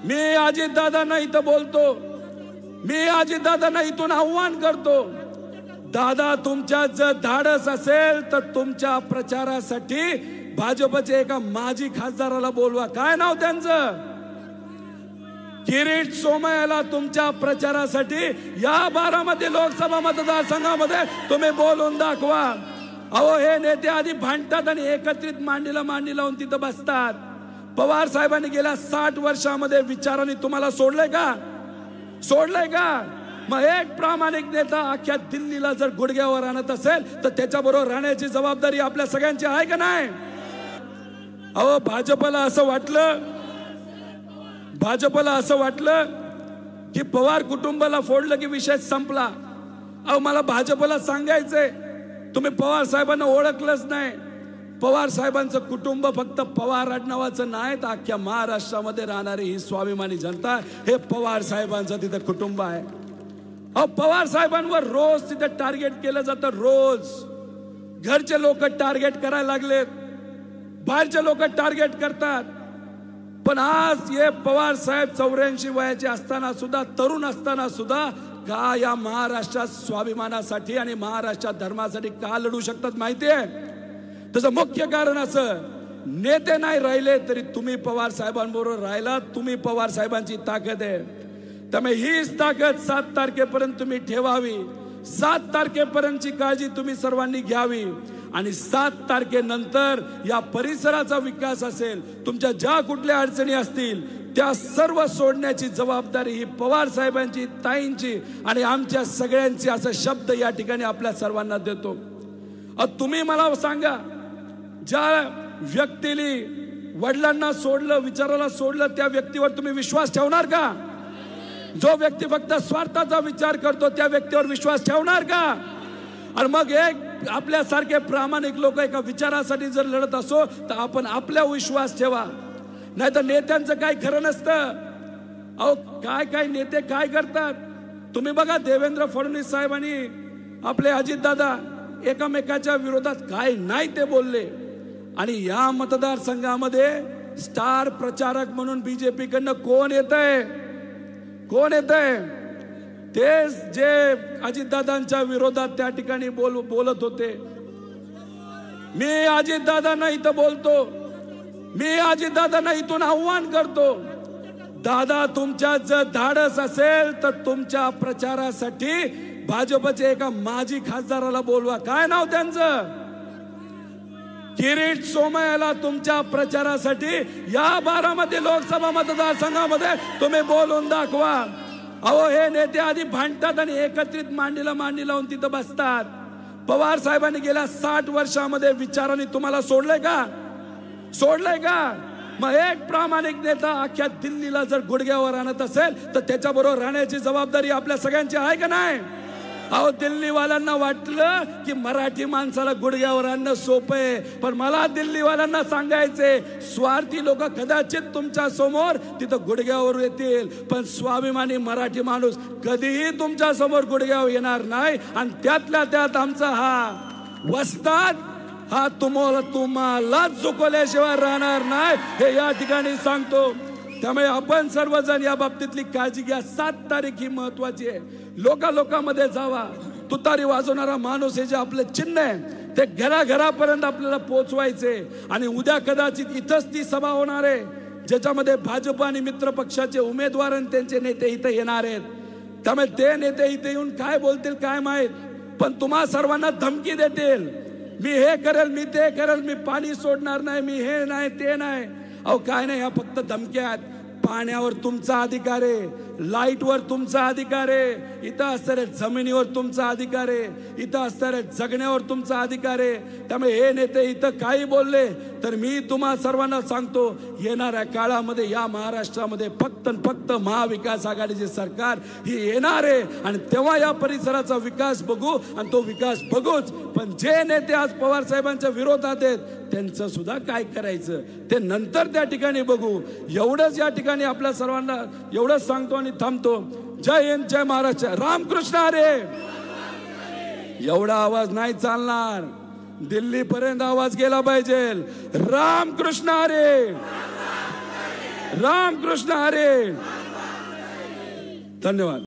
मी अजितदादांना इथं बोलतो, मी अजितदादांना इथून आव्हान करतो, दादा तुमच्या जर धाडस असेल तर तुमच्या प्रचारासाठी भाजपचे एका माजी खासदाराला बोलवा. काय नाव त्यांचं? किरीट सोमय्याला तुमच्या प्रचारासाठी या बारामती लोकसभा मतदारसंघामध्ये तुम्ही बोलून दाखवा. अहो हे नेते आधी भांडतात आणि एकत्रित मांडी लावून तिथं बसतात. पवार साहेबांनी गेल्या 60 वर्षामध्ये विचारांनी तुम्हाला सोडलंय का? सोडलंय का? मग एक प्रामाणिक नेता अख्ख्या दिल्लीला जर गुडघ्यावर आणत असेल तर त्याच्याबरोबर राहण्याची जबाबदारी आपल्या सगळ्यांची आहे का नाही? अहो भाजपला असं वाटलं की पवार कुटुंबाला फोडलं की विषय संपला. अहो मला भाजपला सांगायचंय, तुम्ही पवार साहेबांना ओळखलंच नाही. पवार साहेबांचं कुटुंब फक्त पवार आडनावाचं नाही तर अख्ख्या महाराष्ट्रामध्ये राहणारी ही स्वाभिमानी जनता हे पवार साहेबांचं तिथे कुटुंब आहे. अहो पवार साहेबांवर रोज तिथे टार्गेट केलं जातं. रोज घरचे लोक टार्गेट करायला लागलेत, बाहेरचे लोक टार्गेट करतात. पण आज हे पवार साहेब 84 वयाचे असताना सुद्धा, तरुण असताना सुद्धा का या महाराष्ट्रात स्वाभिमानासाठी आणि महाराष्ट्रात धर्मासाठी का लढू शकतात माहितीये? त्याचं मुख्य कारण असं, नेते नाही राहिले तरी तुम्ही पवार साहेबांबरोबर राहिला, तुम्ही पवार साहेबांची ताकद आहे. त्यामुळे हीच ताकद 7 तारखेपर्यंत तुम्ही ठेवावी. 7 तारखेपर्यंतची काळजी तुम्ही सर्वांनी घ्यावी आणि 7 तारखेनंतर या परिसराचा विकास असेल, तुमच्या ज्या कुठल्या अडचणी असतील त्या सर्व सोडण्याची जबाबदारी ही पवार साहेबांची, ताईंची आणि आमच्या सगळ्यांची, असा शब्द या ठिकाणी आपल्या सर्वांना देतो. तुम्ही मला सांगा, ज्या व्यक्तीने वडिलांना सोडलं, विचाराला सोडलं, त्या व्यक्तीवर तुम्ही विश्वास ठेवणार का? जो व्यक्ती फक्त स्वार्थाचा विचार करतो त्या व्यक्तीवर विश्वास ठेवणार का? आणि मग एक आपल्यासारखे प्रामाणिक लोक एका विचारासाठी जर लढत असो तर आपण आपल्या विश्वास ठेवा, नाही तर नेत्यांचं काही खरं नसतं. अहो काय नेते काय करतात तुम्ही बघा. देवेंद्र फडणवीस साहेबांनी आपले अजितदादा एकमेकाच्या विरोधात काय नाही ते बोलले आणि या मतदारसंघामध्ये स्टार प्रचारक म्हणून बीजेपी कडनं कोण येतंय? तेच जे अजितदादांच्या विरोधात त्या ठिकाणी बोलत होते. मी अजितदादांना इथं बोलतो, मी अजितदादांना इथून आव्हान करतो, दादा तुमच्या जर धाडस असेल तर तुमच्या प्रचारासाठी भाजपचे एका माजी खासदाराला बोलवा. काय नाव त्यांचं? किरीट सोमय्याला तुमच्या प्रचारासाठी या बारामती लोकसभा मतदारसंघामध्ये तुम्ही बोलून दाखवा. अहो हे नेते आधी भांडतात आणि एकत्रित मांडी लावून तिथं बसतात. पवार साहेबांनी गेल्या 60 वर्षामध्ये विचारांनी तुम्हाला सोडलंय का? सोडलंय का? मग एक प्रामाणिक नेता अख्ख्या दिल्लीला जर गुडघ्यावर आणत असेल तर त्याच्याबरोबर राहण्याची जबाबदारी आपल्या सगळ्यांची आहे का नाही? अहो दिल्लीवाल्यांना वाटलं की मराठी माणसाला गुडघ्यावर आणणं सोपं आहे, पण मला दिल्लीवाल्यांना सांगायचे, स्वार्थी लोक कदाचित तुमच्या समोर तिथं गुडघ्यावर येतील, पण स्वाभिमानी मराठी माणूस कधीही तुमच्या समोर गुडघ्यावर येणार नाही. आणि त्यातल्या त्यात आमचा हा वस्ताद हा तुम्हाला चुकवल्याशिवाय राहणार नाही हे या ठिकाणी सांगतो. त्यामुळे आपण सर्वजण या बाबतीतली काळजी घ्या. 7 तारीख ही महत्वाची आहे. लोकांमध्ये जावा. तुतारी वाजवणारा माणूस हे जे आपले चिन्ह आहे ते घराघरापर्यंत आपल्याला पोहोचवायचे. आणि उद्या कदाचित इथंच ती सभा होणार आहे ज्याच्यामध्ये भाजप आणि मित्र पक्षाचे उमेदवार आणि त्यांचे नेते इथं येणार आहेत. त्यामुळे ते नेते इथे येऊन काय बोलतील काय माहित, पण तुम्हा सर्वांना धमकी देतील, मी हे करेल, मी ते करेल, मी पाणी सोडणार नाही, मी हे नाही ते नाही. अहो काय नाही, ह्या फक्त धमक्या आहेत. पाण्यावर तुमचा अधिकार आहे, लाईटवर तुमचा अधिकार आहे, इथं असणाऱ्या जमिनीवर तुमचा अधिकार आहे, इथं असणाऱ्या जगण्यावर तुमचा अधिकार आहे. त्यामुळे हे नेते इथं काही बोलले तर मी तुम्हा सर्वांना सांगतो, येणाऱ्या काळामध्ये या महाराष्ट्रामध्ये फक्त महाविकास आघाडीचे सरकार ही येणार आहे आणि तेव्हा या परिसराचा विकास बघू आणि तो विकास बघूच. पण जे नेते आज पवार साहेबांच्या विरोधात आहेत त्यांचं सुद्धा काय करायचं ते नंतर त्या ठिकाणी बघू. एवढंच या ठिकाणी आपल्या सर्वांना एवढंच सांगतो आणि थांबतो. जय हिंद, जय महाराष्ट्र, रामकृष्ण हरी. एवढा आवाज नाही चालणार, दिल्ली पर्यंत आवाज गेला पाहिजे. रामकृष्ण हरी. रामकृष्ण हरी. धन्यवाद.